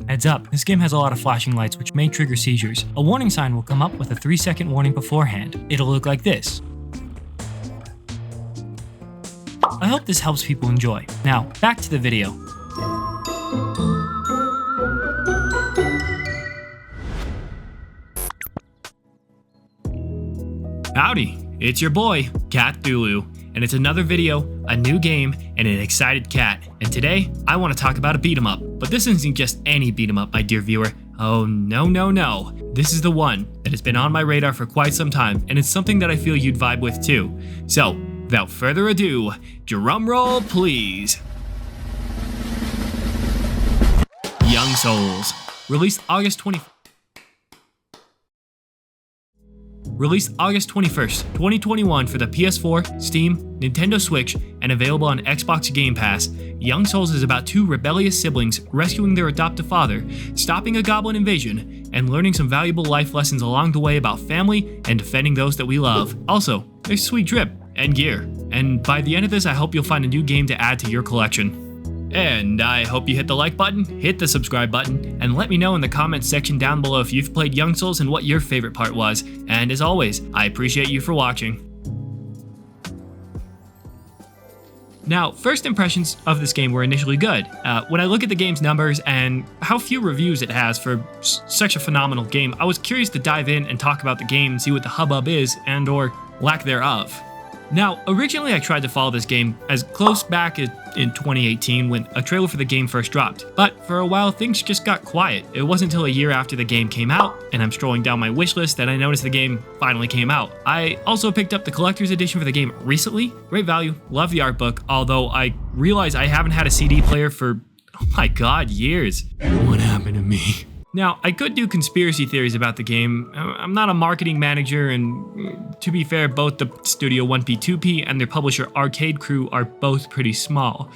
Heads up, this game has a lot of flashing lights which may trigger seizures. A warning sign will come up with a 3-second warning beforehand. It'll look like this. I hope this helps people enjoy. Now, back to the video. Howdy, it's your boy, Cat Dulu, and it's another video, a new game, and an excited cat. And today, I want to talk about a beat 'em up. But this isn't just any beat 'em up, my dear viewer. Oh no. This is the one that has been on my radar for quite some time, and it's something that I feel you'd vibe with too. So, without further ado, drum roll please. Young Souls, released August 21st, 2021 for the PS4, Steam, Nintendo Switch, and available on Xbox Game Pass. Young Souls is about two rebellious siblings rescuing their adoptive father, stopping a goblin invasion, and learning some valuable life lessons along the way about family and defending those that we love. Also, there's sweet drip and gear, and by the end of this I hope you'll find a new game to add to your collection. And I hope you hit the like button, hit the subscribe button, and let me know in the comments section down below if you've played Young Souls and what your favorite part was. And as always, I appreciate you for watching. Now, first impressions of this game were initially good. When I look at the game's numbers and how few reviews it has for such a phenomenal game, I was curious to dive in and talk about the game and see what the hubbub is and or lack thereof. Now, originally I tried to follow this game as close back as in 2018 when a trailer for the game first dropped, but for a while things just got quiet. It wasn't until a year after the game came out, and I'm strolling down my wishlist, that I noticed the game finally came out. I also picked up the collector's edition for the game recently. Great value, love the art book, although I realize I haven't had a CD player for, oh my god, years. What happened to me? Now, I could do conspiracy theories about the game. I'm not a marketing manager, and to be fair, both the studio 1P2P and their publisher Arcade Crew are both pretty small.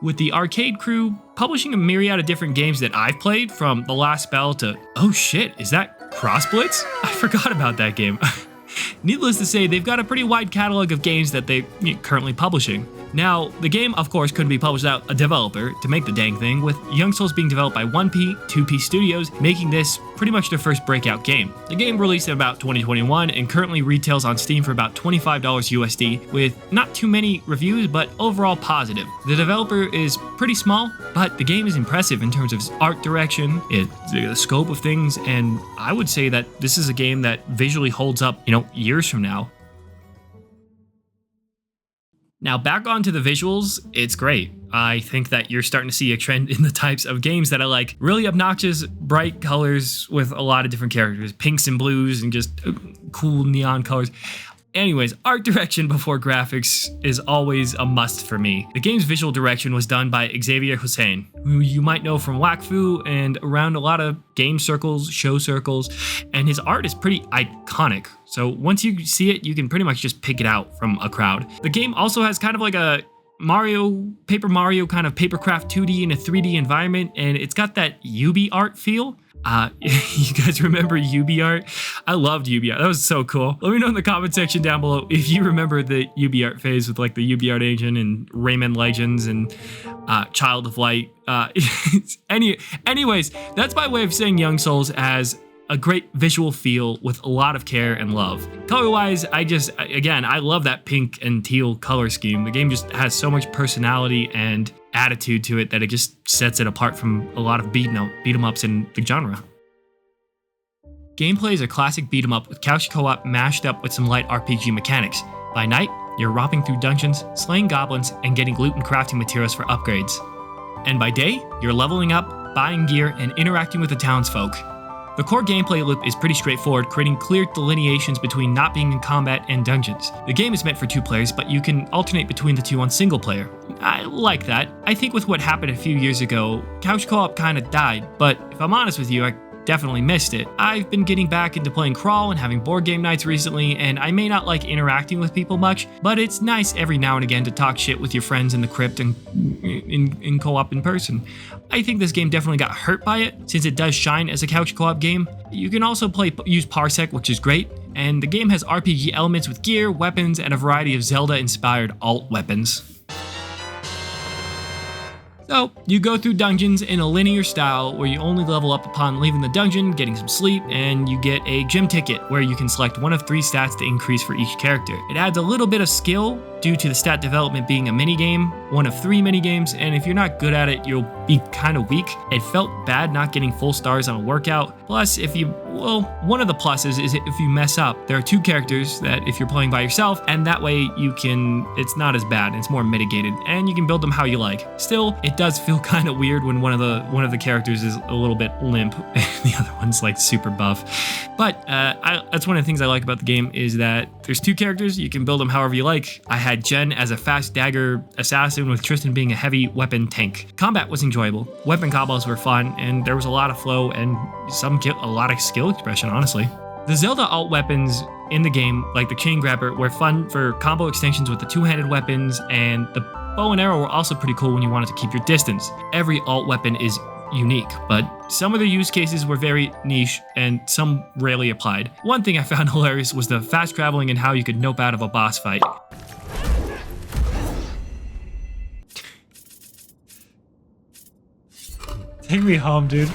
With the Arcade Crew publishing a myriad of different games that I've played, from The Last Spell to, oh shit, is that Cross Blitz? I forgot about that game. Needless to say, they've got a pretty wide catalog of games that they're currently publishing. Now, the game, of course, couldn't be published without a developer to make the dang thing, with Young Souls being developed by 1P2P Studios, making this pretty much their first breakout game. The game released in about 2021 and currently retails on Steam for about $25 USD, with not too many reviews, but overall positive. The developer is pretty small, but the game is impressive in terms of its art direction, the scope of things, and I would say that this is a game that visually holds up, years from now. Now, back onto the visuals, it's great. I think that you're starting to see a trend in the types of games that I like. Really obnoxious, bright colors with a lot of different characters. Pinks and blues and just cool neon colors. Anyways, art direction before graphics is always a must for me. The game's visual direction was done by Xavier Hussein, who you might know from Wakfu and around a lot of game circles, show circles, and his art is pretty iconic. So once you see it, you can pretty much just pick it out from a crowd. The game also has kind of like a Paper Mario kind of papercraft 2D in a 3D environment, and it's got that UB art feel. You guys remember UB art? I loved UB art. That was so cool. Let me know in the comment section down below if you remember the UB art phase with like the UB art agent and Rayman Legends and Child of Light. Anyways, that's my way of saying Young Souls has a great visual feel with a lot of care and love. Color-wise, I love that pink and teal color scheme. The game just has so much personality and attitude to it that it just sets it apart from a lot of beat 'em ups in the genre. Gameplay is a classic beat 'em up with couch co-op mashed up with some light RPG mechanics. By night, you're romping through dungeons, slaying goblins, and getting loot and crafting materials for upgrades. And by day, you're leveling up, buying gear, and interacting with the townsfolk. The core gameplay loop is pretty straightforward, creating clear delineations between not being in combat and dungeons. The game is meant for 2 players, but you can alternate between the two on single player. I like that. I think with what happened a few years ago, couch co-op kinda died, but if I'm honest with you, I definitely missed it. I've been getting back into playing Crawl and having board game nights recently, and I may not like interacting with people much, but it's nice every now and again to talk shit with your friends in the crypt and in co-op in person. I think this game definitely got hurt by it, since it does shine as a couch co-op game. You can also use Parsec, which is great, and the game has RPG elements with gear, weapons, and a variety of Zelda-inspired alt weapons. So, you go through dungeons in a linear style where you only level up upon leaving the dungeon, getting some sleep, and you get a gym ticket where you can select one of 3 stats to increase for each character. It adds a little bit of skill due to the stat development being a minigame, one of 3 minigames, and if you're not good at it, you'll be kind of weak. It felt bad not getting full stars on a workout. Plus, one of the pluses is if you mess up, there are 2 characters that if you're playing by yourself, and that way it's not as bad, it's more mitigated, and you can build them how you like. Still, it does feel kind of weird when one of the characters is a little bit limp and the other one's like super buff. But that's one of the things I like about the game is that there's 2 characters, you can build them however you like. I had Jen as a fast dagger assassin with Tristan being a heavy weapon tank. Combat was enjoyable, weapon combos were fun, and there was a lot of flow and a lot of skill expression, honestly. The Zelda alt weapons in the game, like the chain grabber, were fun for combo extensions with the 2-handed weapons, and the bow and arrow were also pretty cool when you wanted to keep your distance. Every alt weapon is unique, but some of the use cases were very niche and some rarely applied. One thing I found hilarious was the fast traveling and how you could nope out of a boss fight. Take me home, dude.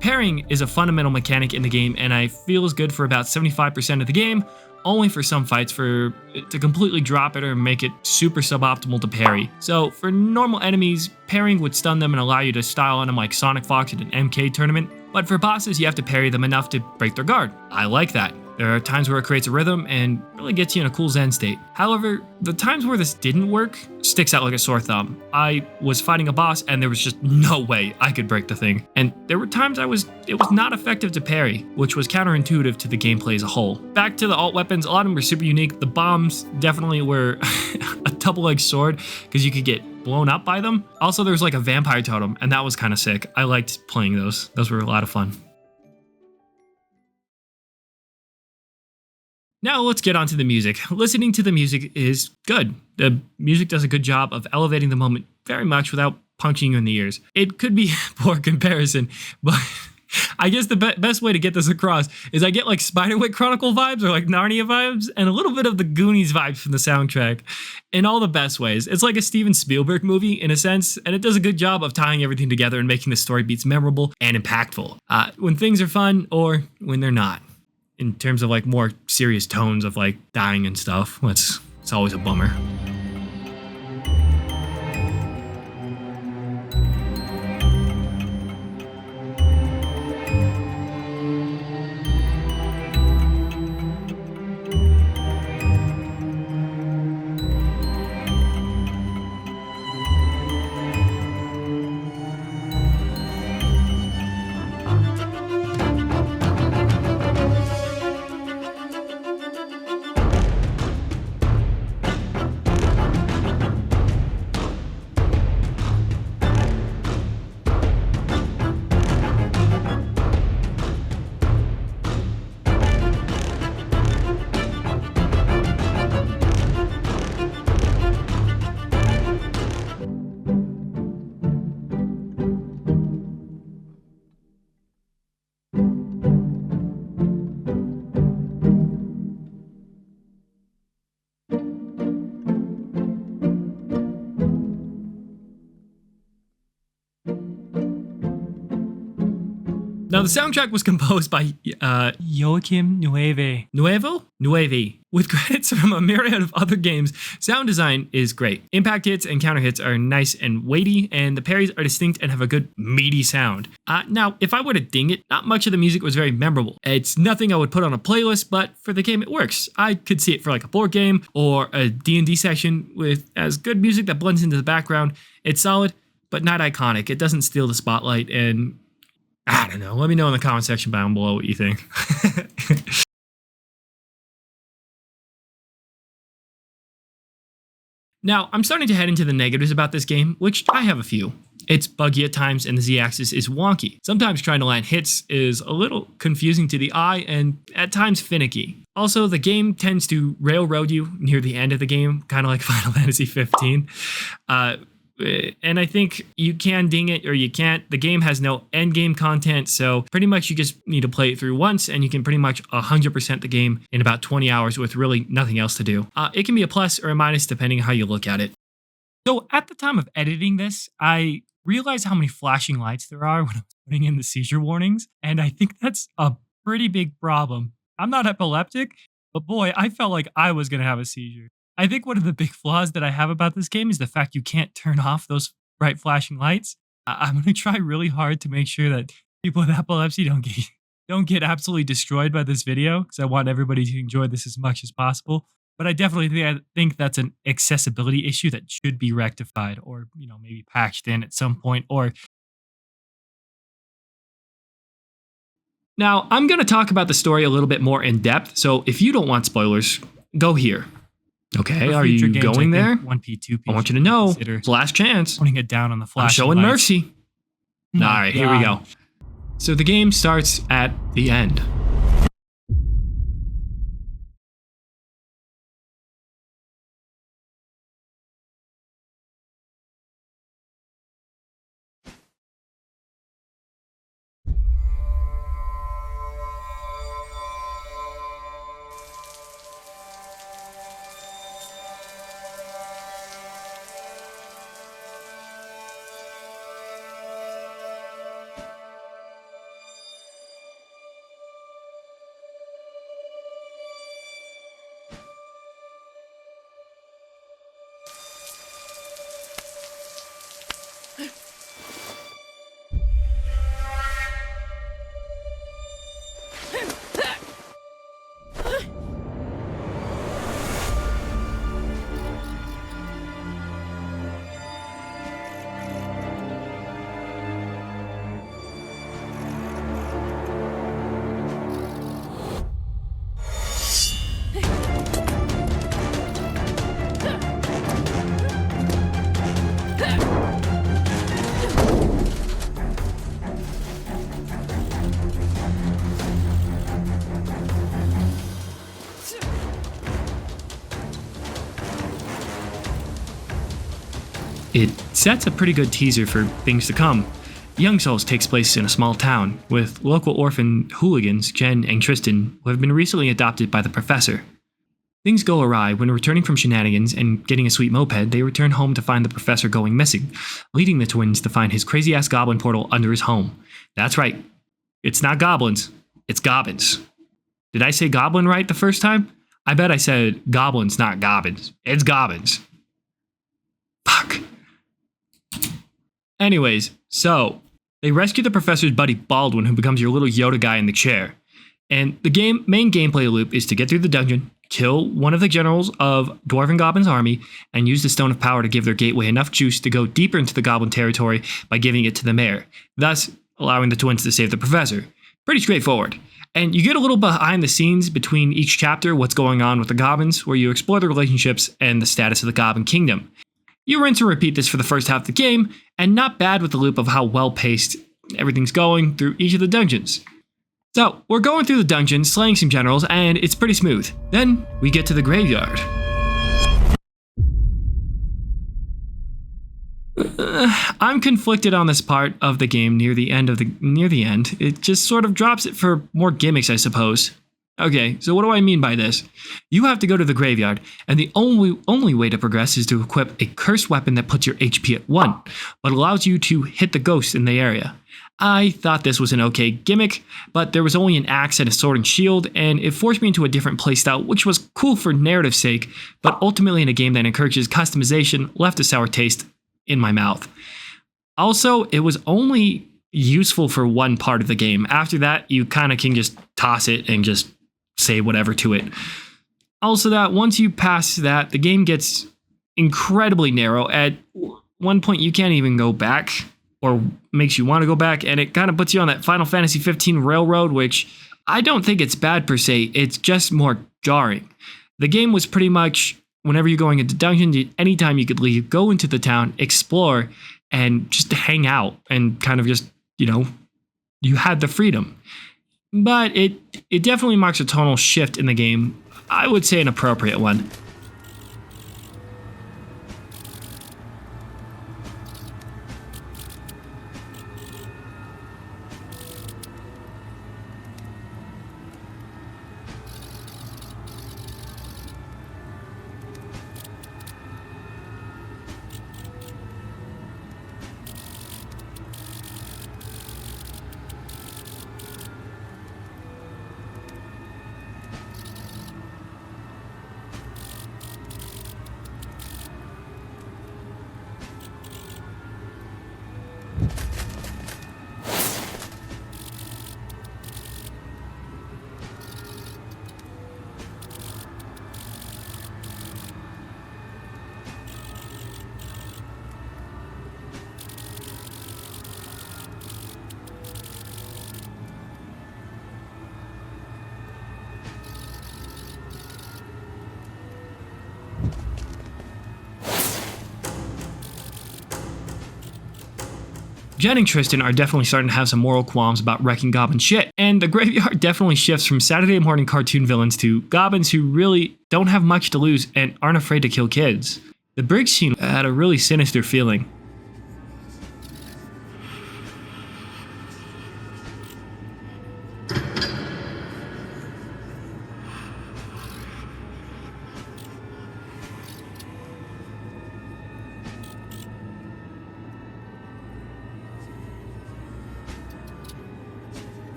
Parrying is a fundamental mechanic in the game, and I feel is good for about 75% of the game, only for some fights to completely drop it or make it super suboptimal to parry. So for normal enemies, parrying would stun them and allow you to style on them like Sonic Fox at an MK tournament, but for bosses you have to parry them enough to break their guard. I like that. There are times where it creates a rhythm and really gets you in a cool zen state. However, the times where this didn't work sticks out like a sore thumb. I was fighting a boss and there was just no way I could break the thing. And there were times it was not effective to parry, which was counterintuitive to the gameplay as a whole. Back to the alt weapons, a lot of them were super unique. The bombs definitely were a double-edged sword because you could get blown up by them. Also, there was like a vampire totem and that was kind of sick. I liked playing those. Those were a lot of fun. Now let's get on to the music. Listening to the music is good. The music does a good job of elevating the moment very much without punching you in the ears. It could be poor comparison, but I guess the best way to get this across is I get like Spiderwick Chronicle vibes or like Narnia vibes and a little bit of the Goonies vibes from the soundtrack in all the best ways. It's like a Steven Spielberg movie in a sense, and it does a good job of tying everything together and making the story beats memorable and impactful. When things are fun or when they're not. In terms of like more serious tones of like dying and stuff, it's always a bummer. Now, the soundtrack was composed by Joachim Nueve. With credits from a myriad of other games, sound design is great. Impact hits and counter hits are nice and weighty, and the parries are distinct and have a good meaty sound. Now, if I were to ding it, not much of the music was very memorable. It's nothing I would put on a playlist, but for the game it works. I could see it for like a board game or a D&D session with as good music that blends into the background. It's solid, but not iconic. It doesn't steal the spotlight, and I don't know. Let me know in the comment section down below what you think. Now, I'm starting to head into the negatives about this game, which I have a few. It's buggy at times and the Z-axis is wonky. Sometimes trying to land hits is a little confusing to the eye and at times finicky. Also, the game tends to railroad you near the end of the game, kind of like Final Fantasy 15. And I think you can ding it or you can't. The game has no end game content, so pretty much you just need to play it through once and you can pretty much 100% the game in about 20 hours with really nothing else to do. It can be a plus or a minus depending on how you look at it. So at the time of editing this, I realized how many flashing lights there are when I'm putting in the seizure warnings, and I think that's a pretty big problem. I'm not epileptic, but boy, I felt like I was going to have a seizure. I think one of the big flaws that I have about this game is the fact you can't turn off those bright flashing lights. I'm going to try really hard to make sure that people with epilepsy don't get absolutely destroyed by this video, because I want everybody to enjoy this as much as possible. But I definitely think that's an accessibility issue that should be rectified, or maybe patched in at some point. Or Now, I'm going to talk about the story a little bit more in depth, so if you don't want spoilers, go here. Okay, for are future you games, I going think there? 1P, 2P. I want you to should know, consider it's last chance. putting it down on the I'm flash. showing mercy. Oh my All right, here we God. go. So the game starts at the end. It sets a pretty good teaser for things to come. Young Souls takes place in a small town, with local orphan hooligans Jen and Tristan, who have been recently adopted by the professor. Things go awry when returning from shenanigans and getting a sweet moped, they return home to find the professor going missing, leading the twins to find his crazy-ass goblin portal under his home. That's right. It's not goblins, it's gobbins. Did I say goblin right the first time? I bet I said goblins, not gobbins. It's gobbins. Fuck. Anyways, so they rescue the professor's buddy Baldwin, who becomes your little Yoda guy in the chair. And the main gameplay loop is to get through the dungeon, kill one of the generals of Dwarven Goblin's army, and use the Stone of Power to give their gateway enough juice to go deeper into the Goblin territory by giving it to the mayor, thus allowing the twins to save the professor. Pretty straightforward. And you get a little behind the scenes between each chapter, what's going on with the goblins, where you explore the relationships and the status of the Goblin Kingdom. You rinse and repeat this for the first half of the game, and not bad with the loop of how well paced everything's going through each of the dungeons. So, we're going through the dungeon, slaying some generals, and it's pretty smooth. Then, we get to the graveyard. I'm conflicted on this part of the game near the end. It just sort of drops it for more gimmicks, I suppose. Okay, so what do I mean by this? You have to go to the graveyard, and the only way to progress is to equip a cursed weapon that puts your HP at 1, but allows you to hit the ghosts in the area. I thought this was an okay gimmick, but there was only an axe and a sword and shield, and it forced me into a different playstyle, which was cool for narrative's sake, but ultimately in a game that encourages customization, left a sour taste in my mouth. Also, it was only useful for one part of the game. After that, you kind of can just toss it and just say whatever to it. Also, that once you pass that, the game gets incredibly narrow. At one point, you can't even go back, or makes you want to go back, and it kind of puts you on that Final Fantasy 15 railroad, which I don't think it's bad per se, it's just more jarring. The game was pretty much, whenever you're going into dungeons, anytime you could leave, go into the town, explore, and just hang out, and kind of just, you had the freedom. But it definitely marks a tonal shift in the game. I would say an appropriate one. Jen and Tristan are definitely starting to have some moral qualms about wrecking goblin shit, and the graveyard definitely shifts from Saturday morning cartoon villains to goblins who really don't have much to lose and aren't afraid to kill kids. The bridge scene had a really sinister feeling.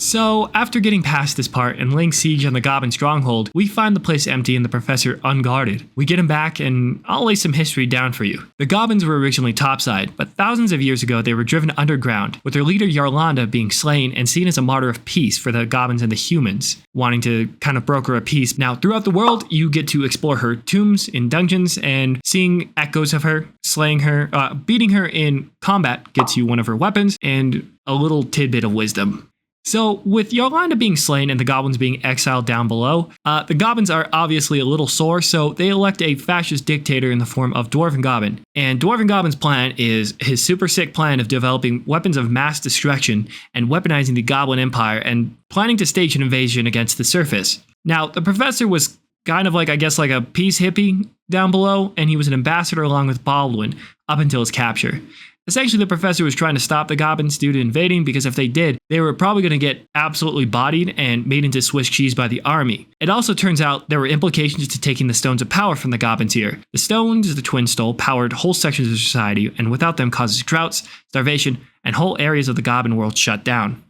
So, after getting past this part and laying siege on the goblin stronghold, we find the place empty and the professor unguarded. We get him back, and I'll lay some history down for you. The goblins were originally topside, but thousands of years ago they were driven underground, with their leader Yarlanda being slain and seen as a martyr of peace for the goblins and the humans, wanting to kind of broker a peace. Now, throughout the world, you get to explore her tombs in dungeons, and seeing echoes of her, slaying her, beating her in combat gets you one of her weapons and a little tidbit of wisdom. So, with Yolanda being slain and the goblins being exiled down below, the goblins are obviously a little sore, so they elect a fascist dictator in the form of Dwarven Goblin. And Dwarven Goblin's plan is his super sick plan of developing weapons of mass destruction and weaponizing the Goblin Empire and planning to stage an invasion against the surface. Now, the professor was kind of like, I guess, like a peace hippie down below, and he was an ambassador along with Baldwin up until his capture. Essentially, the professor was trying to stop the goblins due to invading, because if they did, they were probably going to get absolutely bodied and made into Swiss cheese by the army. It also turns out there were implications to taking the Stones of Power from the goblins here. The stones the twins stole powered whole sections of society, and without them causes droughts, starvation, and whole areas of the goblin world shut down.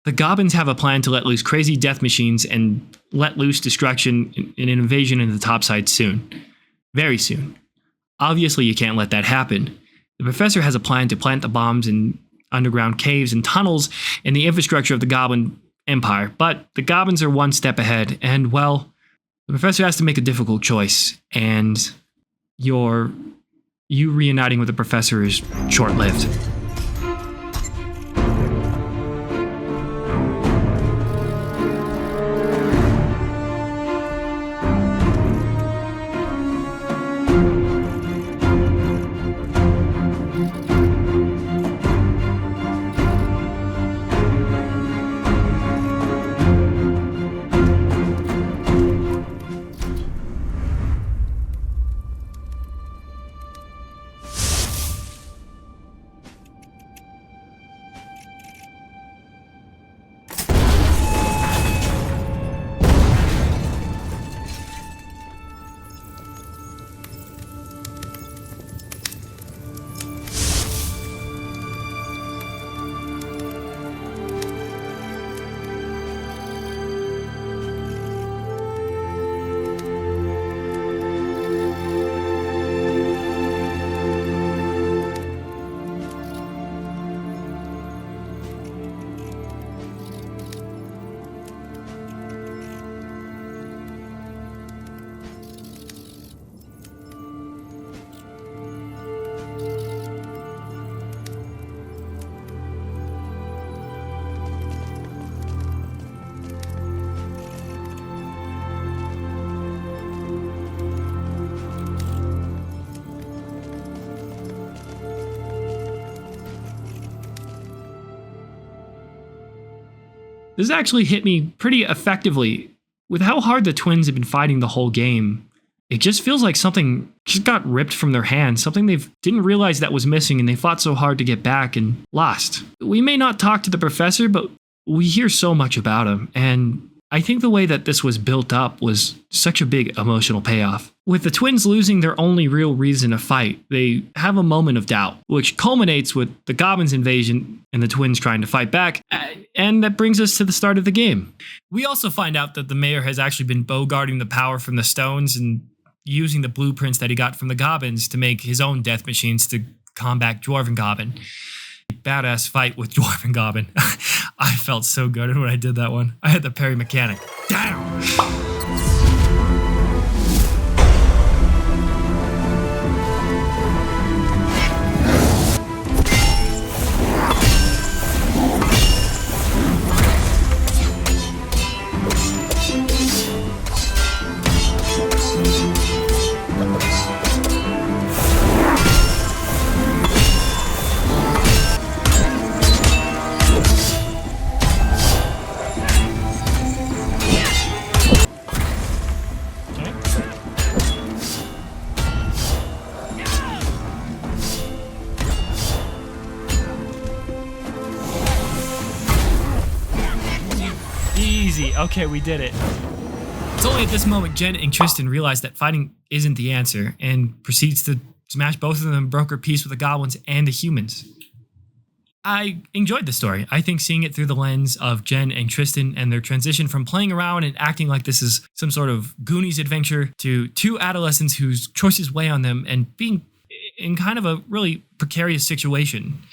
The goblins have a plan to let loose crazy death machines and let loose destruction in an invasion into the topside soon. Very soon. Obviously, you can't let that happen. The professor has a plan to plant the bombs in underground caves and tunnels in the infrastructure of the Goblin Empire, but the goblins are one step ahead, and, well, the professor has to make a difficult choice, and you reuniting with the professor is short-lived. This actually hit me pretty effectively with how hard the twins have been fighting the whole game. it just feels like something just got ripped from their hands, something they didn't realize that was missing and they fought so hard to get back and lost. We may not talk to the professor, but we hear so much about him, and I think the way that this was built up was such a big emotional payoff. With the twins losing their only real reason to fight, they have a moment of doubt, which culminates with the Goblins' invasion and the twins trying to fight back, and that brings us to the start of the game. We also find out that the mayor has actually been bogarting the power from the stones and using the blueprints that he got from the Goblins to make his own death machines to combat Dwarven Goblin. Badass fight with Dwarven Goblin. I felt so good when I did that one. I had the parry mechanic down. Okay, we did it. It's only at this moment Jen and Tristan realize that fighting isn't the answer and proceeds to smash both of them and broker peace with the goblins and the humans. I enjoyed the story. I think seeing it through the lens of Jen and Tristan and their transition from playing around and acting like this is some sort of Goonies adventure to two adolescents whose choices weigh on them and being in kind of a really precarious situation.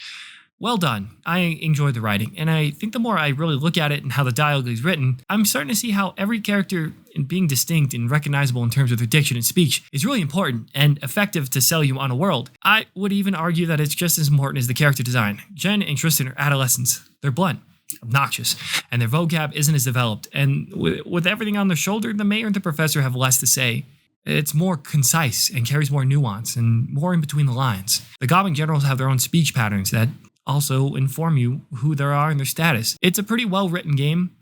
Well done. I enjoyed the writing, and I think the more I really look at it and how the dialogue is written, I'm starting to see how every character in being distinct and recognizable in terms of their diction and speech is really important and effective to sell you on a world. I would even argue that it's just as important as the character design. Jen and Tristan are adolescents. They're blunt, obnoxious, and their vocab isn't as developed, and with everything on their shoulder, the mayor and the professor have less to say. It's more concise and carries more nuance and more in between the lines. The Goblin generals have their own speech patterns that also inform you who they are and their status. It's a pretty well-written game,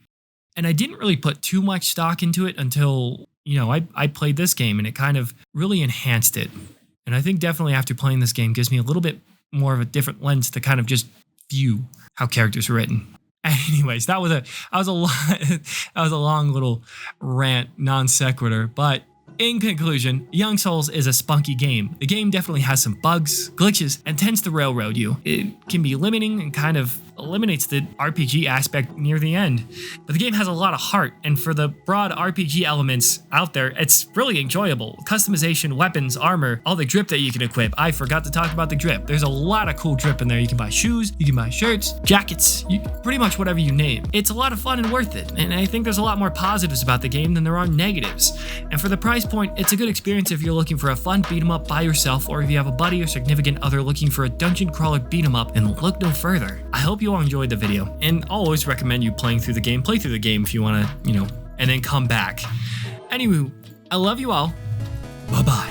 and I didn't really put too much stock into it until, I played this game, and it kind of really enhanced it. And I think definitely after playing this game gives me a little bit more of a different lens to kind of just view how characters are written. Anyways, that was a long little rant, non sequitur, but in conclusion, Young Souls is a spunky game. The game definitely has some bugs, glitches, and tends to railroad you. It can be limiting and kind of eliminates the RPG aspect near the end. But the game has a lot of heart, and for the broad RPG elements out there, it's really enjoyable. Customization, weapons, armor, all the drip that you can equip. I forgot to talk about the drip. There's a lot of cool drip in there. You can buy shoes, you can buy shirts, jackets, pretty much whatever you name. It's a lot of fun and worth it, and I think there's a lot more positives about the game than there are negatives. And for the price point, it's a good experience if you're looking for a fun beat 'em up by yourself, or if you have a buddy or significant other looking for a dungeon crawler beat 'em up, and look no further. I hope you all enjoyed the video, and I'll always recommend you play through the game if you want to, and then come back. Anyway, I love you all. Bye-bye.